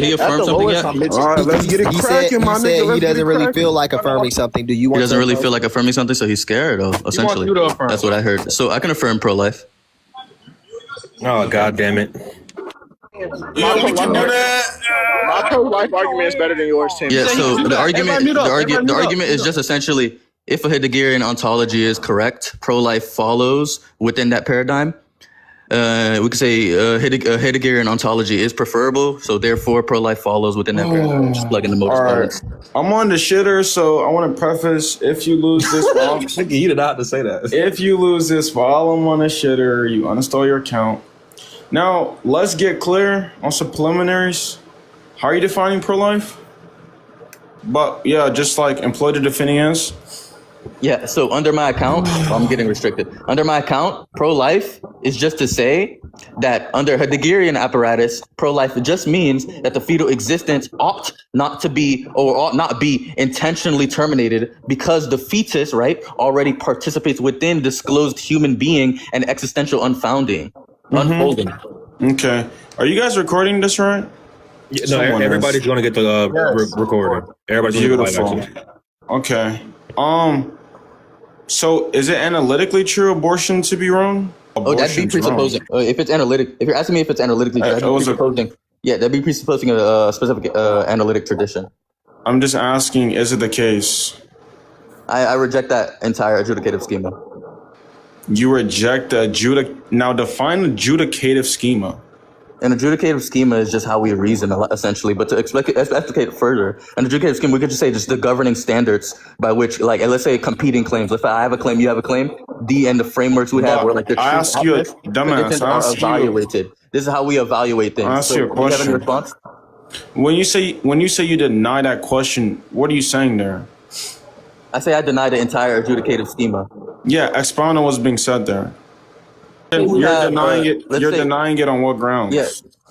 he affirmed something yet? All right, let's get it cracking, my nigga. He doesn't really feel like affirming something. Do you want He doesn't really feel like affirming something, so he's scared, though, essentially. you to affirm. That's what I heard. So I can affirm pro-life. Oh, God damn it. Yeah, we can do that. My pro-life argument is better than yours, Tim. Yeah, so the argument Everybody is just essentially, if a Heideggerian ontology is correct, pro-life follows within that paradigm. We could say a Heideggerian ontology is preferable, so therefore pro-life follows within that paradigm. Just plug in the motor All right. parts. I'm on the shitter, so I want to preface, if you lose this ball, Nigga, you did not have to say that. if you lose this ball, I'm on the shitter, you uninstall your account. Now, let's get clear on some preliminaries. How are you defining pro-life? But yeah, just like employ the defending as. Yeah, so under my account, I'm getting restricted. Under my account, pro-life is just to say that under Heideggerian apparatus, pro-life just means that the fetal existence ought not to be or ought not be intentionally terminated because the fetus, right, already participates within disclosed human being and existential unfolding. Okay. Are you guys recording this right? Yeah, no, Someone everybody's is. going to get the recorded. Everybody's going to get Beautiful. live action. Okay. So is it analytically true abortion to be wrong? Oh, that'd be Abortion's wrong. presupposing. If it's analytic, if you're asking me if it's analytically true, that'd be presupposing. Yeah, that'd be presupposing a specific analytic tradition. I'm just asking, is it the case? I reject that entire adjudicative schema. You reject the now define the adjudicative schema. An adjudicative schema is just how we reason, essentially. But to explicate it further, an adjudicative schema, we could just say just the governing standards by which, like, let's say competing claims. If I have a claim, you have a claim, and the frameworks we have, where like the I ask you, dumbass, I ask you, evaluated. This is how we evaluate things. I ask you a do you have any question. response? when you say you deny that question, what are you saying there? I say I deny the entire adjudicative schema. Yeah, expound on what's being said there. We You're have, denying it. let's You're say- denying it on what grounds?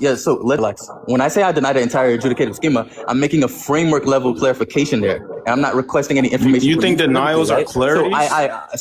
Yeah. So let's relax. When I say I deny the entire adjudicative schema, I'm making a framework level clarification there, and I'm not requesting any information. You from think denials are right? clarities?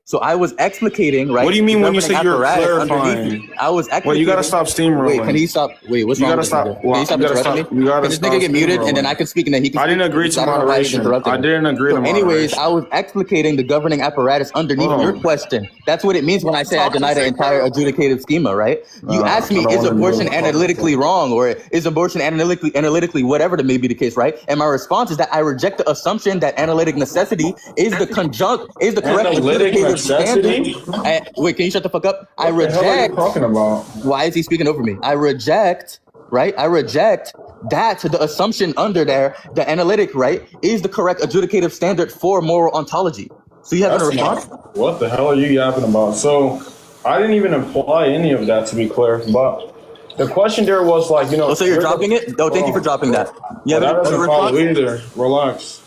So I was explicating, right? What do you mean when you say you're apparatus clarifying? underneath me. I was explicating. Well, you gotta stop steamrolling. Wait, can he stop? Wait, what's You wrong gotta with stop- this nigga? well, Can he stop you gotta interrupting stop- me? you gotta Can this stop nigga get muted, and then steamrolling. I can speak, and then he can I speak? didn't agree to I don't know why he's moderation. interrupting I me. didn't agree to So anyways, moderation. I was explicating the governing apparatus underneath Hold on. your question. That's what it means when I say I deny the entire adjudicative schema, right? You asked me, I don't is wanna abortion do it. analytically wrong, or is abortion analytically, whatever that may be the case, right? And my response is that I reject the assumption that analytic necessity is the correct Analytic adjudicative necessity? standard. Wait, can you shut the fuck up? I What the hell are you reject. talking about? Why is he speaking over me? I reject, right? I reject that the assumption under there, the analytic, right, is the correct adjudicative standard for moral ontology. So you have a response? What the hell are you yapping about? So I didn't even imply any of that, to be clear. But the question there was like, Oh, so you're dropping it? No, thank you for dropping that. You have That a doesn't follow response? either. Relax.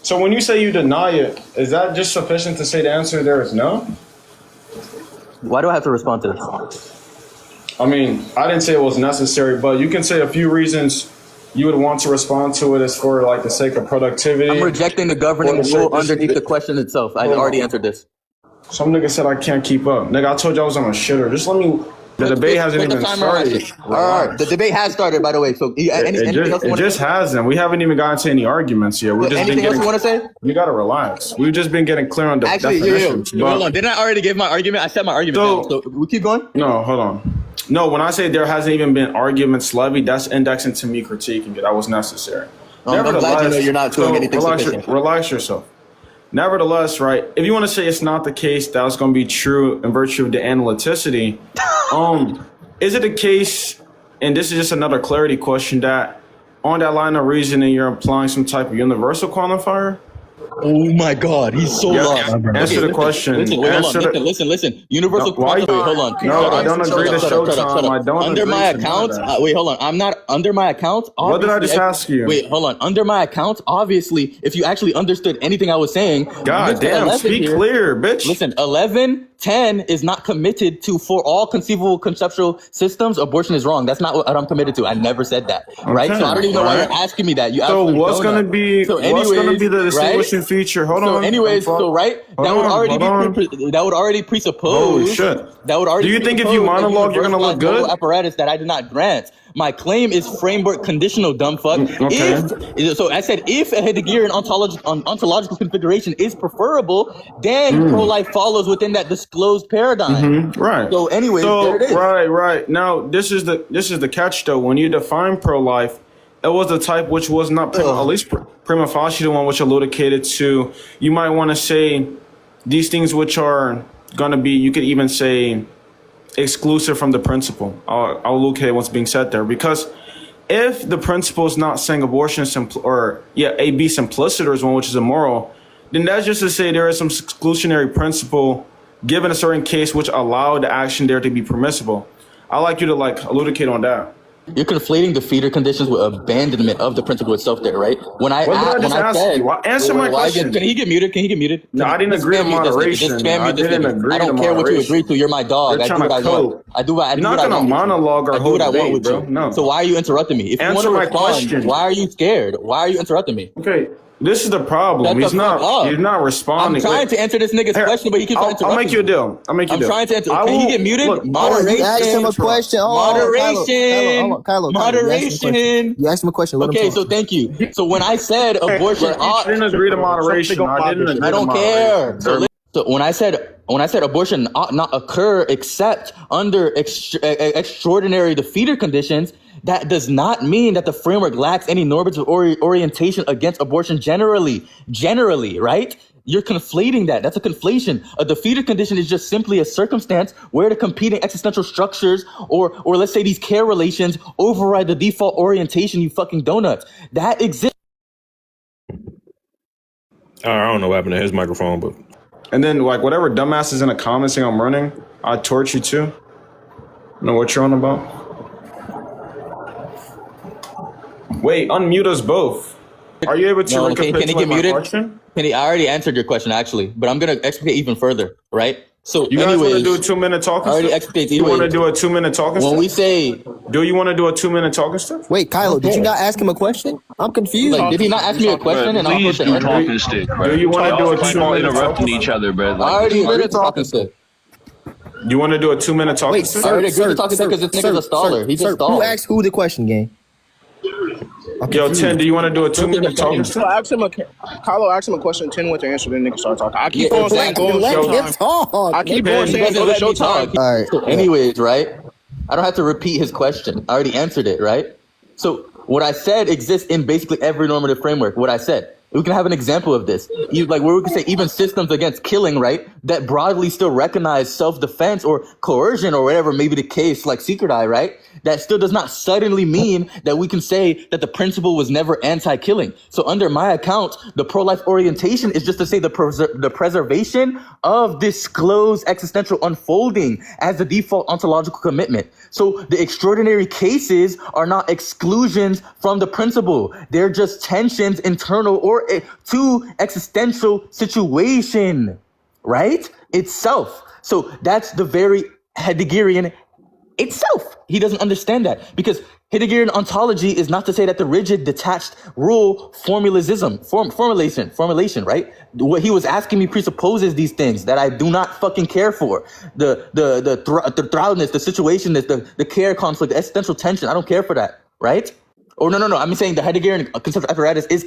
So when you say you deny it, is that just sufficient to say the answer there is no? Why do I have to respond to this? I mean, I didn't say it was necessary, but you can say a few reasons you would want to respond to it as for like the sake of productivity. I'm rejecting the governing rule underneath the question itself. I already answered this. Some nigga said I can't keep up. Nigga, I told you I was on a shitter. Just let me. The debate hasn't Put the even timer on started. it. All right, the debate has started, by the way. So, anything else you It want to just say? hasn't. We haven't even gotten to any arguments yet. We've just been Anything else getting. you want to say? You gotta relax. We've just been getting clear on the Actually, definitions. hold on. Didn't I already give my argument? I said my argument down. So we keep going? No, hold on. No, when I say there hasn't even been arguments levied, that's indexing to me critiquing it. That was necessary. I'm glad you know you're not doing anything sufficient. Relax yourself. Nevertheless, right, if you want to say it's not the case that it's going to be true in virtue of the analyticity, is it a case, and this is just another clarity question, that on that line of reasoning you're implying some type of universal qualifier? Oh my God, he's so lost. Answer the question. Listen, wait, hold Answer on. Listen. Universal No, why you- quantifier. Hold on. No, Shut I up, don't shut agree up, to shut up, shut up, Showtime. shut up. I don't Under agree my to account, that. wait, hold on. I'm not under my account. What did I just obviously- ask you? Wait, hold on. Under my account, obviously, if you actually understood anything I was saying, God listen, damn, 11 speak here. clear, bitch. Listen, 11 10 is not committed to for all conceivable conceptual systems, abortion is wrong. That's not what I'm committed to. I never said that, right? So I don't even know why you're asking me that. You So absolutely what's don't gonna know. be So what's gonna be the anyways, right? distinguishing feature? Hold So on. anyways, so right, that would already that would already presuppose. Holy shit. That would already. Do you think if you presuppose that monologue, you're gonna look universalized moral good? apparatus that I did not grant. My claim is framework conditional, dumb fuck. Okay. If so, I said if a Heideggerian ontological configuration is preferable, then pro-life follows within that disclosed paradigm. Right. So, anyways, So there it is. right. Now this is the catch though. When you define pro-life, it was the type which was not at least prima facie the one which elucidated to. You might want to say these things which are gonna be. You could even say exclusive from the principle. I'll locate what's being said there, because if the principle is not saying abortion is A B simpliciter is one which is immoral, then that's just to say there is some exclusionary principle given a certain case which allowed the action there to be permissible. I'd like you to elucidate on that. You're conflating the feeder conditions with abandonment of the principle itself there, right? When I What did I just ask you? Answer my question. Can he get muted? Can he get muted? No, I didn't Just agree to spam mute this nigga. moderation. Just spam I mute this didn't nigga. agree I don't to care what you moderation. agree to. You're my dog. You're I do trying what I to want. cope. I do what I You're not want. gonna monologue our I do whole what I want debate, with bro. you. No. So why are you interrupting me? If you want Answer to my respond, question. why are you scared? Why are you interrupting me? Okay, this is the problem. Shut the He's fuck up. not responding. I'm trying to answer this nigga's Here, question, but he keeps on interrupting. I'll make you a deal. I'm trying to answer. Can he get muted? Look, Moderation. You asked him a question. Moderation. Moderation. You asked him a question. Let him Okay, talk. so thank you. So when I said abortion I didn't agree to moderation. I didn't agree I to don't care. moderation. So when I said abortion ought not occur except under extraordinary defeater conditions, that does not mean that the framework lacks any normative orientation against abortion generally, right? You're conflating that. That's a conflation. A defeater condition is just simply a circumstance where the competing existential structures or let's say these care relations override the default orientation, you fucking donuts. That exists. I don't know what happened to his microphone, but And then whatever dumbass is in the comments saying I'm running, I torch you too. Know what you're on about? Wait, unmute us both. Are you able to No, can he recapitulate get my muted? question? I already answered your question actually, but I'm gonna explicate even further, right? So You guys want to anyways, do a 2-minute talking I already stuff? explicated. You want to Anyways, do a 2-minute talking when stuff? we say, Do you want to do a 2-minute talking stuff? Wait, Kylo, did you not ask him a question? I'm confused. like, did he not ask me a question? And I'm Please supposed to do answer? talking stick, bro. Do you want to do a Y'all keep on 2-minute interrupting talking each stick? other, bro. I Like, already agreed to talking stick. You want to do a 2-minute talking Wait, stick? I already sir, agreed to talking sir, because this sir, nigga's a staller. He just sir, stalled. who asked who the question, gang? Yo, 10, do you want to do a 2-minute talking stick? Kylo asked him a question. 10 went to answer. Then nigga started talking. I keep Yeah, on saying go Let on him showtime. talk. I keep Man, on He saying doesn't go to let me talk. showtime. All right. So anyways, right? I don't have to repeat his question. I already answered it, right? So what I said exists in basically every normative framework. What I said. We can have an example of this. Like where we can say even systems against killing, right? That broadly still recognize self-defense or coercion or whatever may be the case, like secret eye, right? That still does not suddenly mean that we can say that the principle was never anti-killing. So under my account, the pro-life orientation is just to say the preservation of disclosed existential unfolding as the default ontological commitment. So the extraordinary cases are not exclusions from the principle. They're just tensions internal or to existential situation, right? Itself. So that's the very Heideggerian itself. He doesn't understand that because Heideggerian ontology is not to say that the rigid, detached rule formulation, right? What he was asking me presupposes these things that I do not fucking care for. The throughness, the situationness, the care conflict, the existential tension. I don't care for that, right? Or no. I'm saying the Heideggerian conceptual apparatus is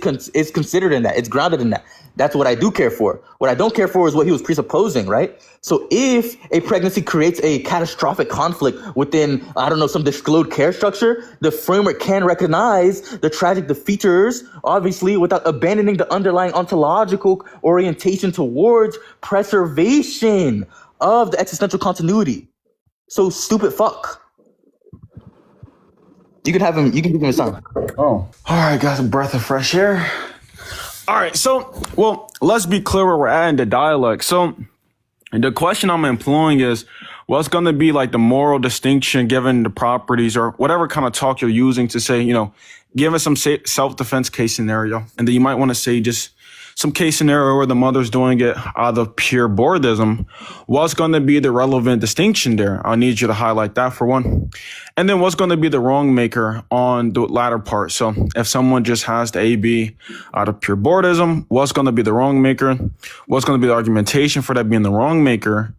considered in that. It's grounded in that. That's what I do care for. What I don't care for is what he was presupposing, right? So if a pregnancy creates a catastrophic conflict within, I don't know, some disclosed care structure, the framework can recognize the tragic defeaters, obviously, without abandoning the underlying ontological orientation towards preservation of the existential continuity. So stupid fuck. You can have him. You can give him his time. Oh. All right, got a breath of fresh air. All right, so, let's be clear where we're at in the dialogue. So, the question I'm employing is, what's going to be like the moral distinction given the properties or whatever kind of talk you're using to say, give us some self-defense case scenario. And then you might want to say, just some case scenario where the mother's doing it out of pure boredom, what's going to be the relevant distinction there? I need you to highlight that for one. And then what's going to be the wrong maker on the latter part? So if someone just has the AB out of pure boredom, what's going to be the wrong maker? What's going to be the argumentation for that being the wrong maker?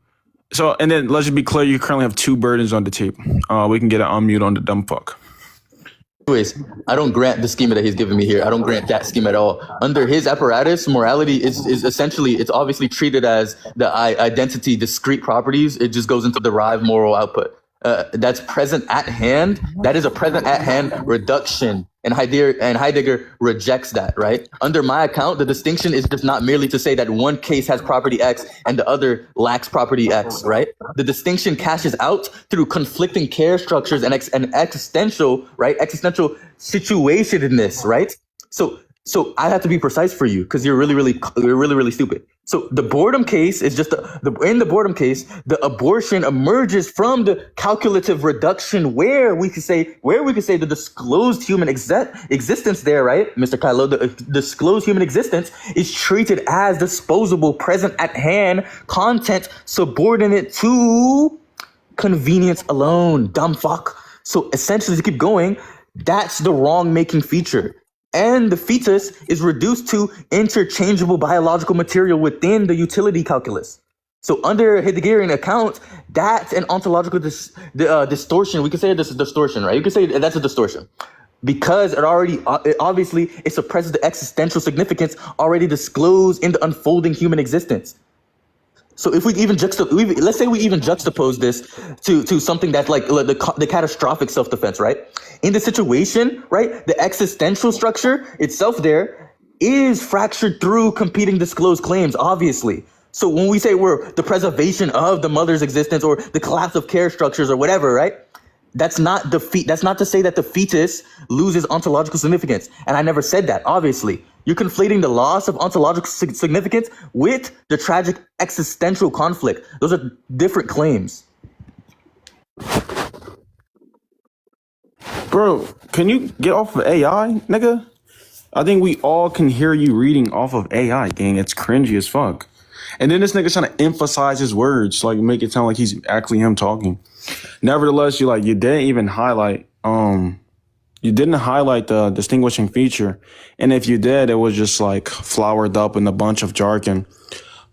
So, and then let's just be clear, you currently have two burdens on the table. We can get an unmute on the dumb fuck. Anyways, I don't grant the schema that he's giving me here. I don't grant that schema at all. Under his apparatus, morality is essentially, it's obviously treated as the identity discrete properties. It just goes into derived moral output. That's present at hand. That is a present at hand reduction. And Heidegger rejects that, right? Under my account, the distinction is just not merely to say that one case has property X and the other lacks property X, right? The distinction cashes out through conflicting care structures and existential, right? Existential situationness, right? So I have to be precise for you because you're really stupid. So the boredom case is just in the boredom case, the abortion emerges from the calculative reduction where we could say the disclosed human existence there, right, Mr. Kylo, the disclosed human existence is treated as disposable, present at hand, content subordinate to convenience alone. Dumb fuck. So essentially, to keep going, that's the wrong making feature. And the fetus is reduced to interchangeable biological material within the utility calculus. So under Heideggerian account, that's an ontological distortion. We could say this is distortion, right? You could say that's a distortion because it suppresses the existential significance already disclosed in the unfolding human existence. So if let's say we even juxtapose this to something that's like the catastrophic self-defense, right? In the situation, right, the existential structure itself there is fractured through competing disclosed claims, obviously. So when we say we're the preservation of the mother's existence or the collapse of care structures or whatever, right? That's not to say that the fetus loses ontological significance. And I never said that, obviously. You're conflating the loss of ontological significance with the tragic existential conflict. Those are different claims. Bro, can you get off of AI, nigga? I think we all can hear you reading off of AI, gang. It's cringy as fuck. And then this nigga's trying to emphasize his words, like make it sound like he's actually him talking. Nevertheless, you didn't even highlight the distinguishing feature. And if you did, it was just like flowered up in a bunch of jargon.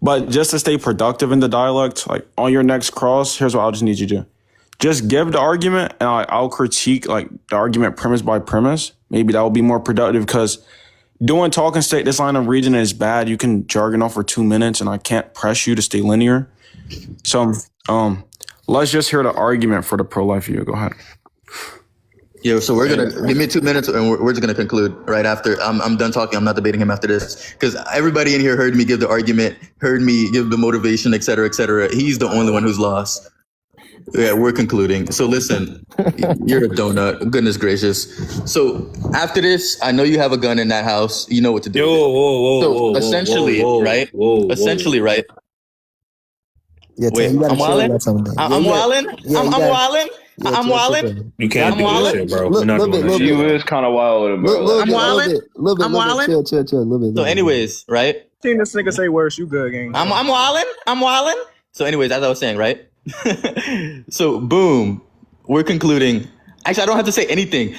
But just to stay productive in the dialect, like on your next cross, here's what I'll just need you to do. Just give the argument and I'll critique like the argument premise by premise. Maybe that will be more productive because doing talking state, this line of reasoning is bad. You can jargon off for 2 minutes and I can't press you to stay linear. So, let's just hear the argument for the pro-life view. Go ahead. Yeah, so we're gonna give me 2 minutes, and we're just gonna conclude right after. I'm done talking. I'm not debating him after this because everybody in here heard me give the argument, heard me give the motivation, et cetera, et cetera. He's the only one who's lost. Yeah, we're concluding. So listen, you're a donut. Goodness gracious. So after this, I know you have a gun in that house. You know what to do. Essentially, right? Right? Yeah, Wait, you gotta I'm chill wildin'? about some of that. I'm wildin'? Yeah, I'm you gotta- wildin'? yeah, I'm chill, wildin'? chill. You can't I'm do wildin'? this shit, bro. Look, We're not little doing bit, that little shit. You is kind of wild, bro. Little I'm bit, wildin'? little bit, I'm wildin'? chill, a little bit. So anyways, right? Seen this nigga say worse. You good, gang? I'm wildin'? So anyways, as I was saying, right? So boom, we're concluding. Actually, I don't have to say anything.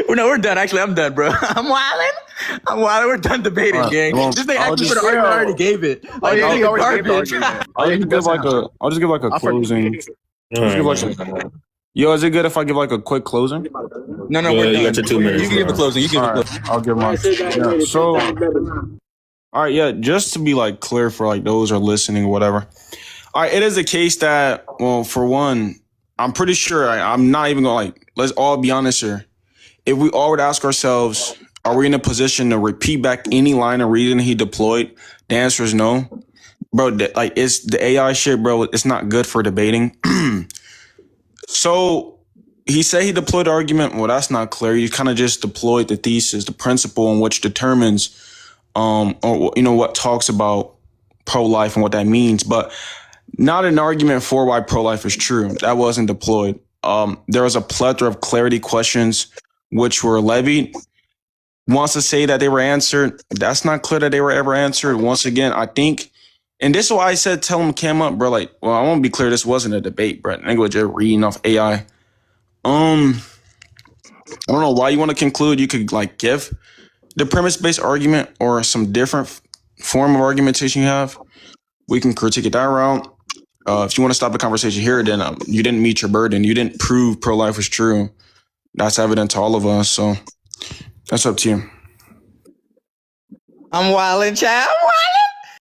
We're done. Actually, I'm done, bro. I'm wildin'. We're done debating, gang. well, Just they I'll actually just- for the argument I already gave it. Like, yeah, he it's already gave the garbage. argument. I'll just give like a closing. Yo, is it good if I give like a quick closing? No, Yeah, we're done. you got your 2 minutes, You can give the bro. closing. You can give All the right, closing. I'll give my. Yeah, so, all right, yeah, just to be like clear for like those who are listening or whatever. All right, it is a case that, well, for one, I'm pretty sure I'm not even gonna let's all be honest here. If we all would ask ourselves, are we in a position to repeat back any line of reasoning he deployed? The answer is no. Bro, it's the AI shit, bro. It's not good for debating. So he said he deployed the argument. Well, that's not clear. He kind of just deployed the thesis, the principle in which determines, what talks about pro-life and what that means, but not an argument for why pro-life is true. That wasn't deployed. There was a plethora of clarity questions which were levied. wants to say that they were answered. That's not clear that they were ever answered. Once again, I think, and this is why I said tell him came up, bro. Like, well, I want to be clear, this wasn't a debate, bro. I think we're just reading off AI. I don't know why you want to conclude. You could like give the premise-based argument or some different form of argumentation you have. We can critique it that route. If you want to stop the conversation here, then you didn't meet your burden. You didn't prove pro-life was true. That's evident to all of us. So that's up to you. I'm wildin', child. I'm wildin'.